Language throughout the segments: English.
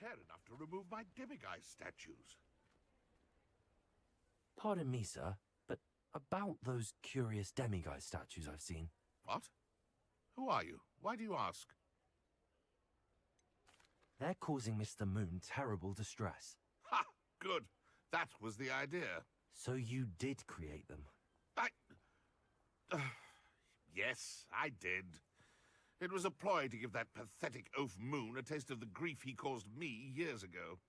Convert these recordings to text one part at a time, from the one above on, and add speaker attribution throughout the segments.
Speaker 1: care enough to remove my demiguise statues.
Speaker 2: Pardon me, sir, but about those curious demiguise statues I've seen.
Speaker 1: What? Who are you? Why do you ask?
Speaker 2: They're causing Mr. Moon terrible distress.
Speaker 1: Ha! Good. That was the idea.
Speaker 2: So you did create them?
Speaker 1: Yes, I did. It was a ploy to give that pathetic oaf Moon a taste of the grief he caused me years ago.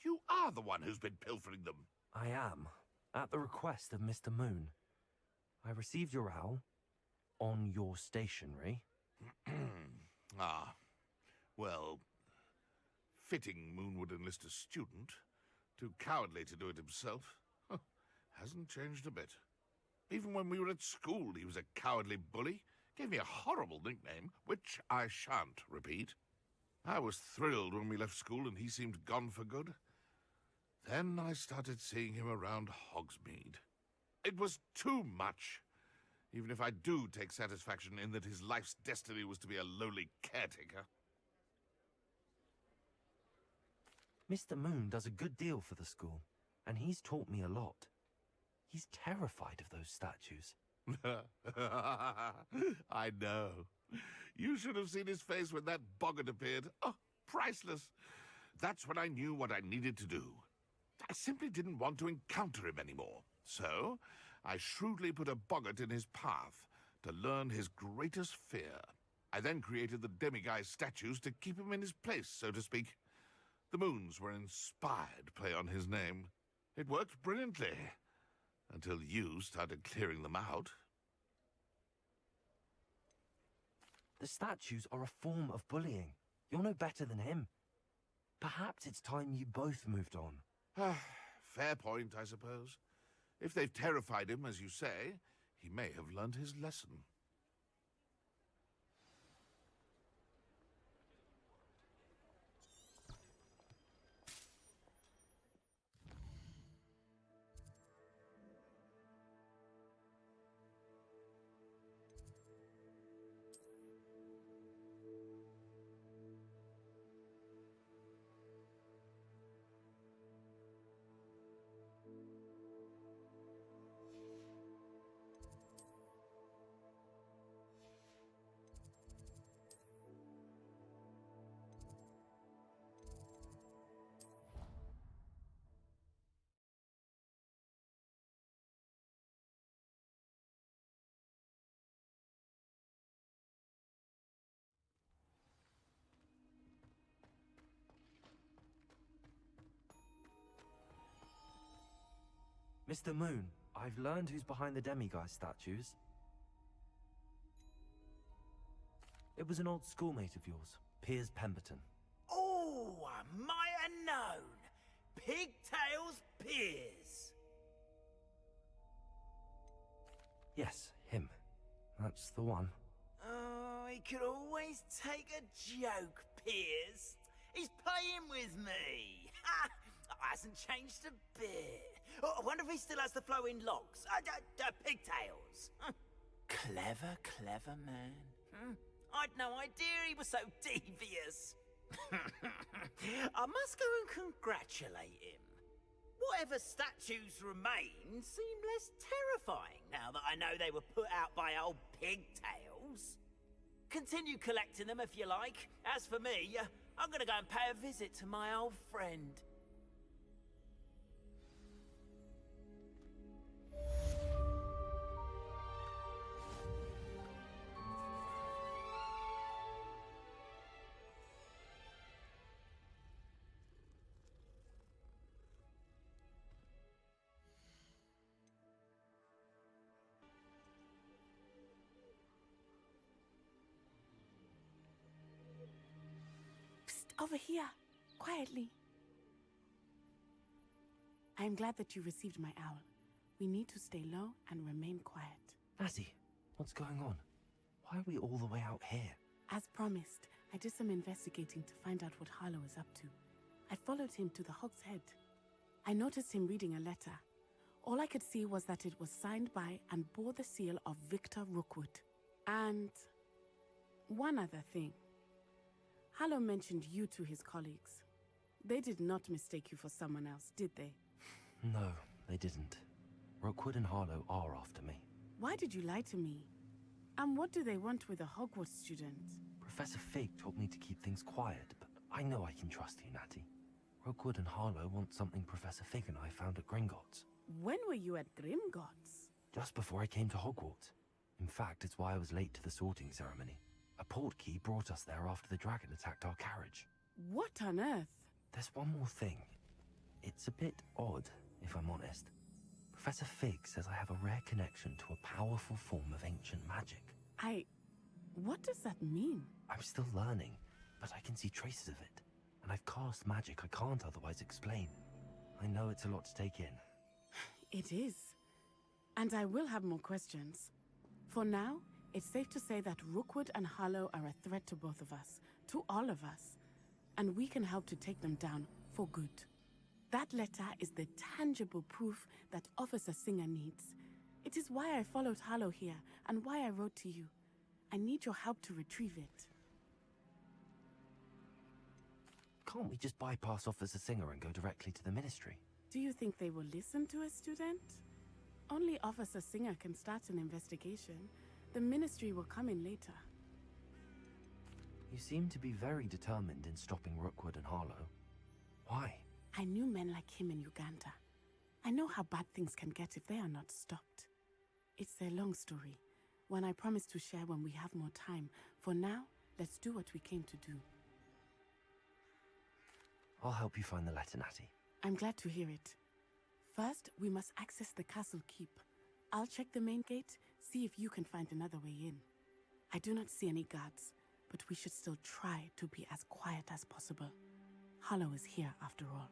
Speaker 1: You are the one who's been pilfering them.
Speaker 2: I am, at the request of Mr. Moon. I received your owl on your stationery.
Speaker 1: Ah, well, fitting Moon would enlist a student. Too cowardly to do it himself. Hasn't changed a bit. Even when we were at school, he was a cowardly bully. Gave me a horrible nickname, which I shan't repeat. I was thrilled when we left school and he seemed gone for good. Then I started seeing him around Hogsmeade. It was too much. Even if I do take satisfaction in that his life's destiny was to be a lowly caretaker.
Speaker 2: Mr. Moon does a good deal for the school, and he's taught me a lot. He's terrified of those statues.
Speaker 1: I know. You should have seen his face when that boggart appeared. Oh, priceless. That's when I knew what I needed to do. I simply didn't want to encounter him anymore. So, I shrewdly put a boggart in his path to learn his greatest fear. I then created the demiguise statues to keep him in his place, so to speak. The Moons were inspired play on his name. It worked brilliantly. Until you started clearing them out.
Speaker 2: The statues are a form of bullying. You're no better than him. Perhaps it's time you both moved on.
Speaker 1: Fair point, I suppose. If they've terrified him, as you say, he may have learned his lesson.
Speaker 2: Mr. Moon, I've learned who's behind the demiguise statues. It was an old schoolmate of yours, Piers Pemberton.
Speaker 3: Oh, I might have known. Pigtails Piers.
Speaker 2: Yes, him. That's the one.
Speaker 3: Oh, he could always take a joke, Piers. He's playing with me. Ha! Hasn't changed a bit. Oh, I wonder if he still has the flowing locks. Pigtails. Clever, clever man. I'd no idea he was so devious. I must go and congratulate him. Whatever statues remain seem less terrifying now that I know they were put out by old Pigtails. Continue collecting them if you like. As for me, I'm gonna go and pay a visit to my old friend.
Speaker 4: Over here, quietly. I am glad that you received my owl. We need to stay low and remain quiet.
Speaker 2: Azzy, what's going on? Why are we all the way out here?
Speaker 4: As promised, I did some investigating to find out what Harlow is up to. I followed him to the Hog's Head. I noticed him reading a letter. All I could see was that it was signed by and bore the seal of Victor Rookwood. And one other thing. Harlow mentioned you to his colleagues. They did not mistake you for someone else, did they?
Speaker 2: No, they didn't. Rookwood and Harlow are after me.
Speaker 4: Why did you lie to me? And what do they want with a Hogwarts student?
Speaker 2: Professor Fig told me to keep things quiet, but I know I can trust you, Natty. Rookwood and Harlow want something Professor Fig and I found at Gringotts.
Speaker 4: When were you at Grimgotts?
Speaker 2: Just before I came to Hogwarts. In fact, it's why I was late to the sorting ceremony. A portkey brought us there after the dragon attacked our carriage.
Speaker 4: What on earth?
Speaker 2: There's one more thing. It's a bit odd, if I'm honest. Professor Fig says I have a rare connection to a powerful form of ancient magic.
Speaker 4: What does that mean?
Speaker 2: I'm still learning, but I can see traces of it. And I've cast magic I can't otherwise explain. I know it's a lot to take in.
Speaker 4: It is. And I will have more questions. For now, it's safe to say that Rookwood and Harlow are a threat to both of us, to all of us. And we can help to take them down for good. That letter is the tangible proof that Officer Singer needs. It is why I followed Harlow here, and why I wrote to you. I need your help to retrieve it.
Speaker 2: Can't we just bypass Officer Singer and go directly to the Ministry?
Speaker 4: Do you think they will listen to a student? Only Officer Singer can start an investigation. The Ministry will come in later.
Speaker 2: You seem to be very determined in stopping Rookwood and Harlow. Why?
Speaker 4: I knew men like him in Uganda. I know how bad things can get if they are not stopped. It's a long story, one I promise to share when we have more time. For now, let's do what we came to do.
Speaker 2: I'll help you find the letter, Natty.
Speaker 4: I'm glad to hear it. First, we must access the castle keep. I'll check the main gate, see if you can find another way in. I do not see any guards, but we should still try to be as quiet as possible. Harlow is here after all.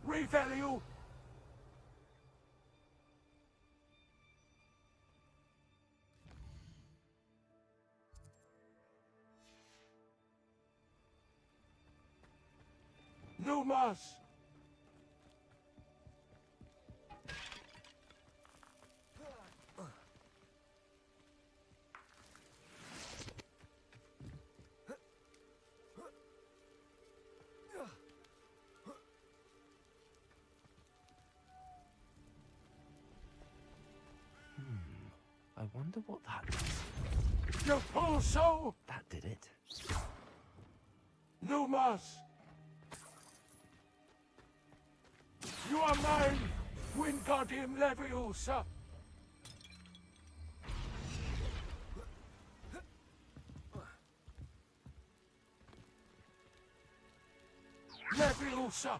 Speaker 1: Revelio! No mas!
Speaker 2: I wonder what that does.
Speaker 1: You fool so!
Speaker 2: That did it.
Speaker 1: No mas! You are mine! Wingardium Leviosa! Leviosa!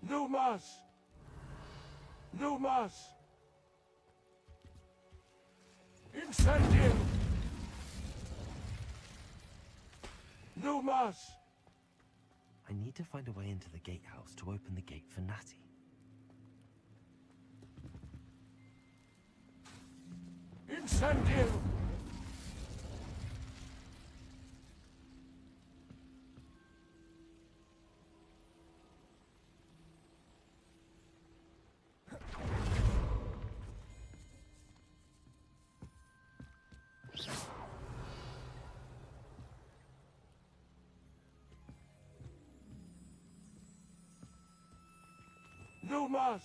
Speaker 1: No mas! No mas! Incendio! No mas!
Speaker 2: I need to find a way into the gatehouse to open the gate for Natty.
Speaker 1: Incendio! No mas!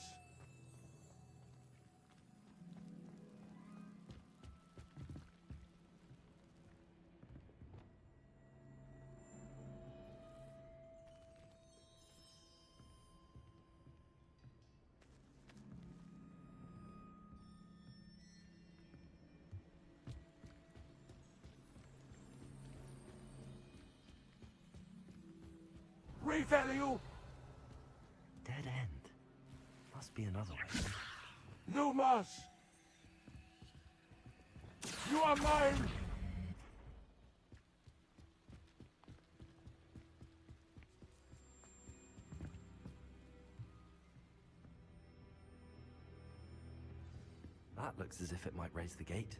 Speaker 1: Revelio!
Speaker 2: Dead end. Must be another way.
Speaker 1: No mas! You are mine!
Speaker 2: That looks as if it might raise the gate.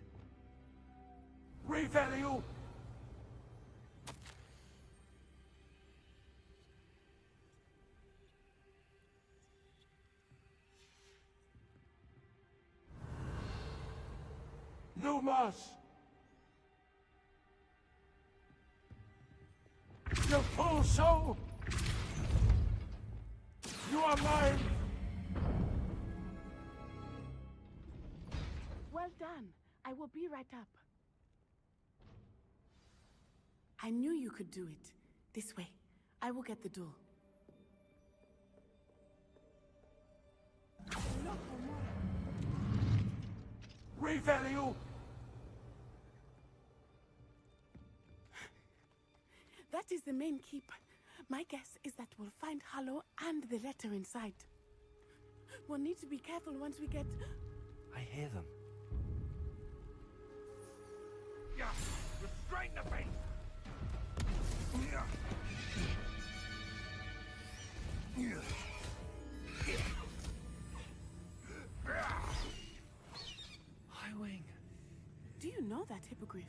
Speaker 1: Revelio!
Speaker 5: Lumos! Your full soul! You are mine!
Speaker 4: Well done. I will be right up. I knew you could do it. This way. I will get the door.
Speaker 5: Revelio!
Speaker 4: That is the main keep. My guess is that we'll find Hollow and the letter inside. We'll need to be careful once we get...
Speaker 2: I hear them.
Speaker 5: Yeah! Restrain the beast!
Speaker 2: Highwing.
Speaker 4: Do you know that hippogriff?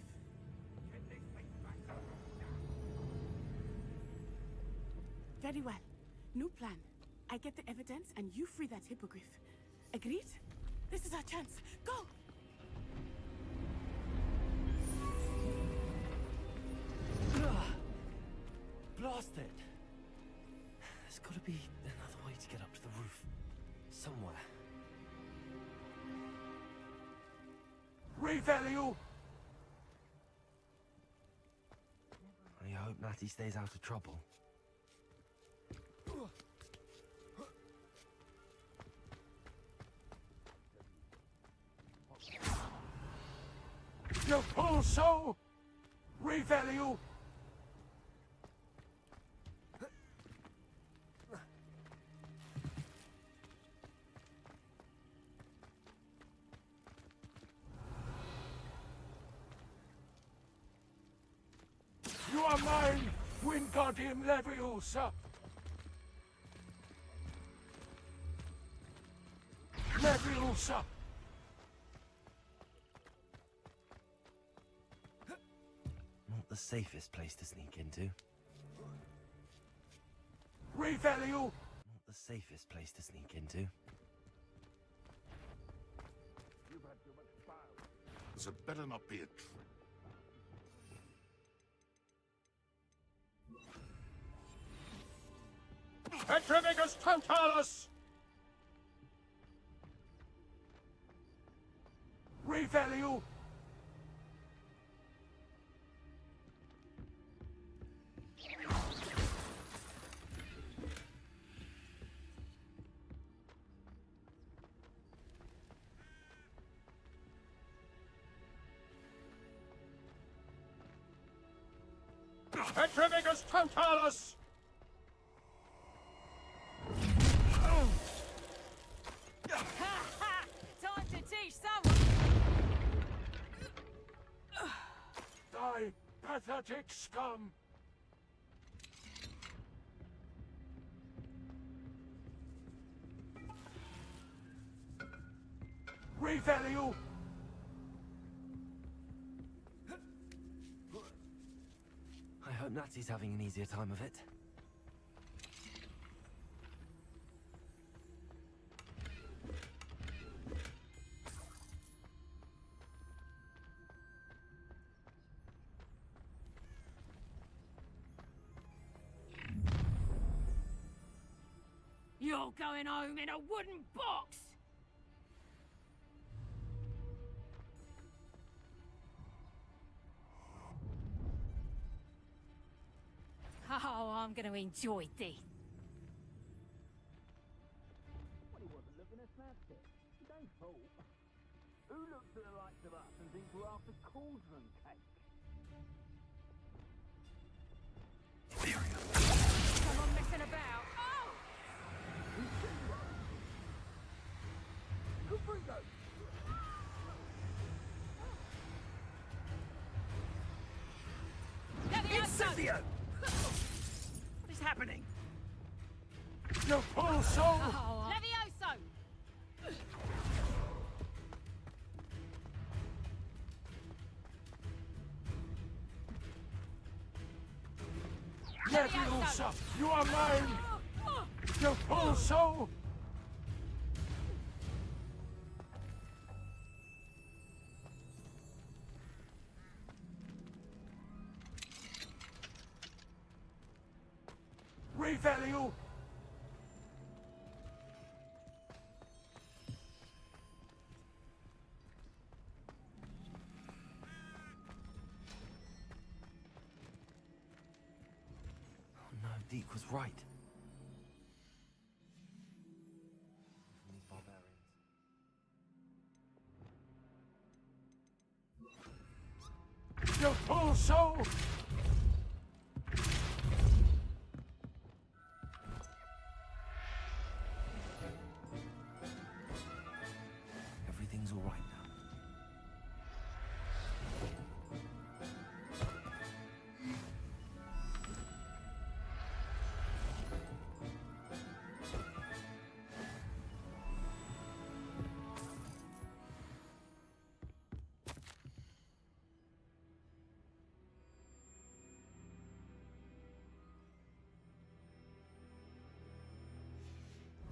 Speaker 4: Very well. New plan. I get the evidence and you free that hippogriff. Agreed? This is our chance. Go!
Speaker 2: Blast it! There's got to be another way to get up to the roof. Somewhere.
Speaker 5: Revelio!
Speaker 2: I hope Natty stays out of trouble.
Speaker 5: Your full soul! Revelio! You are mine, Wingardium Leviosa! Leviosa!
Speaker 2: Not the safest place to sneak into.
Speaker 5: Revelio!
Speaker 2: Not the safest place to sneak into.
Speaker 1: This had better not be a trick.
Speaker 5: Petrivicus totalis! Revelio! Petrivicus totalis!
Speaker 6: Time to teach someone.
Speaker 5: Die, pathetic scum! Revelio!
Speaker 2: I hope Natty's having an easier time of it.
Speaker 6: You're going home in a wooden box. Oh, I'm going to enjoy this.
Speaker 3: Well, he wasn't looking at slapstick. Don't fool. Who looks at the likes of us and thinks we're after cauldron cake?
Speaker 6: Someone messing about. Oh!
Speaker 3: Good bingo!
Speaker 6: Levioso!
Speaker 3: What is happening?
Speaker 5: Your full soul!
Speaker 6: Oh, Levioso!
Speaker 5: Leviosa! You are mine! Your full soul! Revelio!
Speaker 2: Oh no, Deke was right. These barbarians.
Speaker 5: You fool soul!
Speaker 2: Everything's all right now.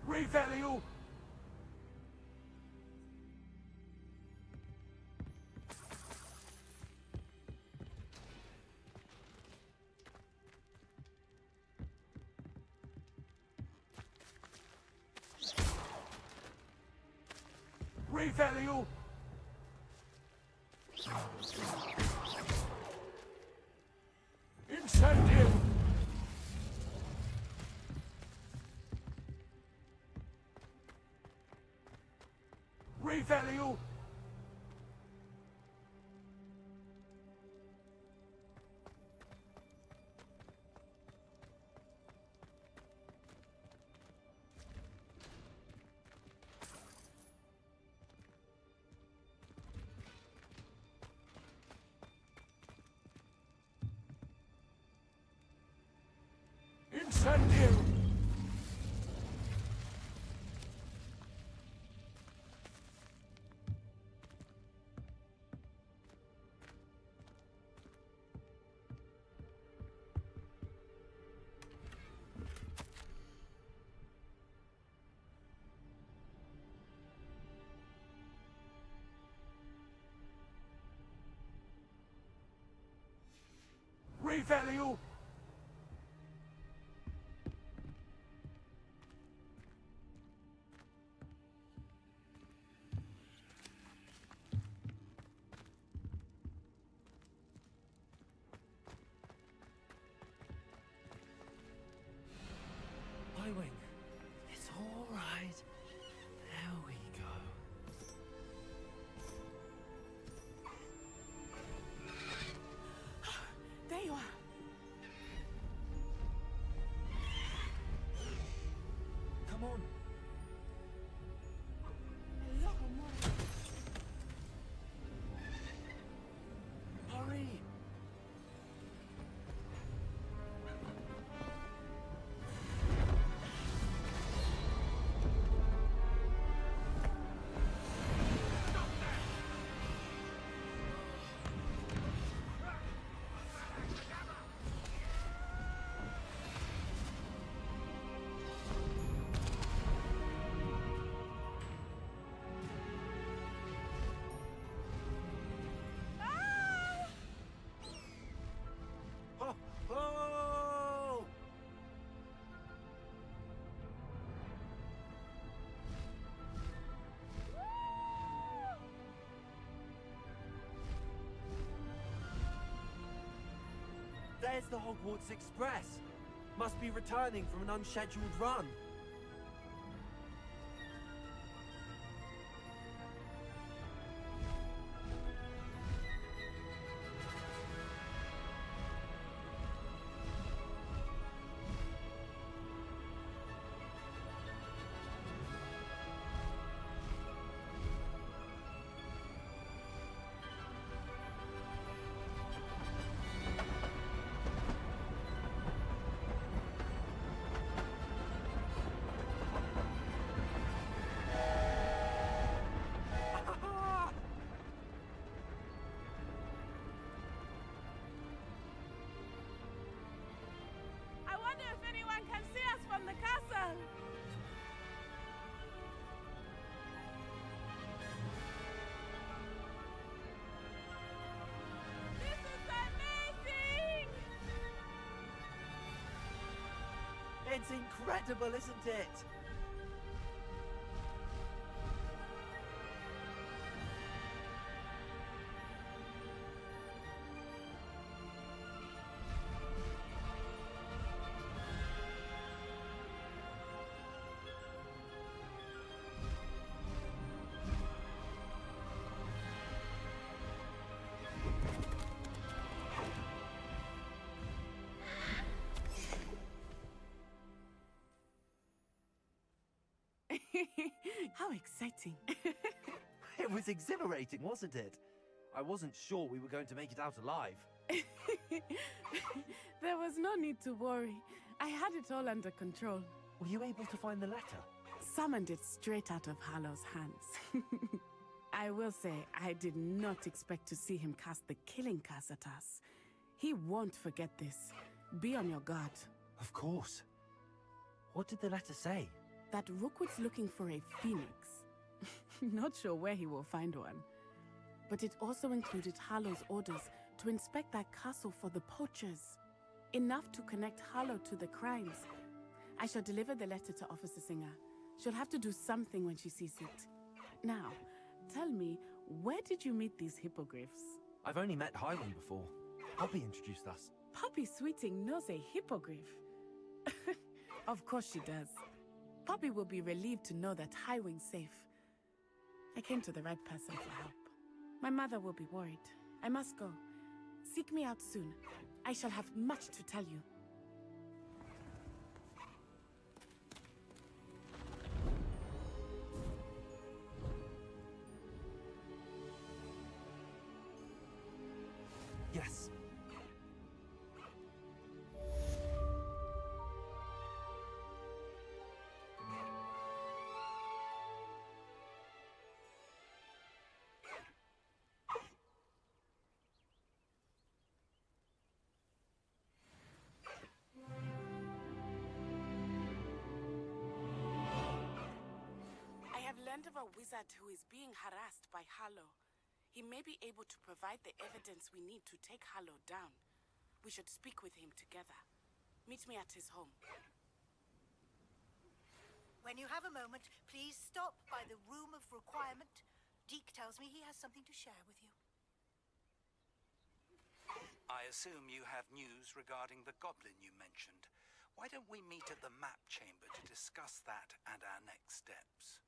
Speaker 5: Revelio! Revelio! Incendium! Revelio! Incendium! Revelio!
Speaker 2: Highwing. It's all right. There we go.
Speaker 4: There you are.
Speaker 2: Come on. Hurry.
Speaker 3: Oh, oh!
Speaker 2: There's the Hogwarts Express. Must be returning from an unscheduled run.
Speaker 4: I wonder if anyone can see us from the castle. This is amazing!
Speaker 3: It's incredible, isn't it?
Speaker 4: How exciting.
Speaker 2: It was exhilarating, wasn't it? I wasn't sure we were going to make it out alive.
Speaker 4: There was no need to worry. I had it all under control.
Speaker 2: Were you able to find the letter?
Speaker 4: Summoned it straight out of Harlow's hands. I will say, I did not expect to see him cast the killing curse at us. He won't forget this. Be on your guard.
Speaker 2: Of course. What did the letter say?
Speaker 4: That Rookwood's looking for a phoenix. Not sure where he will find one. But it also included Harlow's orders to inspect that castle for the poachers. Enough to connect Harlow to the crimes. I shall deliver the letter to Officer Singer. She'll have to do something when she sees it. Now, tell me, where did you meet these hippogriffs?
Speaker 2: I've only met Highwing before. Poppy introduced us.
Speaker 4: Poppy Sweeting knows a hippogriff. Of course she does. Poppy will be relieved to know that Highwing's safe. I came to the right person for help. My mother will be worried. I must go. Seek me out soon. I shall have much to tell you.
Speaker 2: Yes.
Speaker 4: I have learned of a wizard who is being harassed by Harlow. He may be able to provide the evidence we need to take Harlow down. We should speak with him together. Meet me at his home.
Speaker 7: When you have a moment, please stop by the Room of Requirement. Deke tells me he has something to share with you.
Speaker 8: I assume you have news regarding the goblin you mentioned. Why don't we meet at the map chamber to discuss that and our next steps?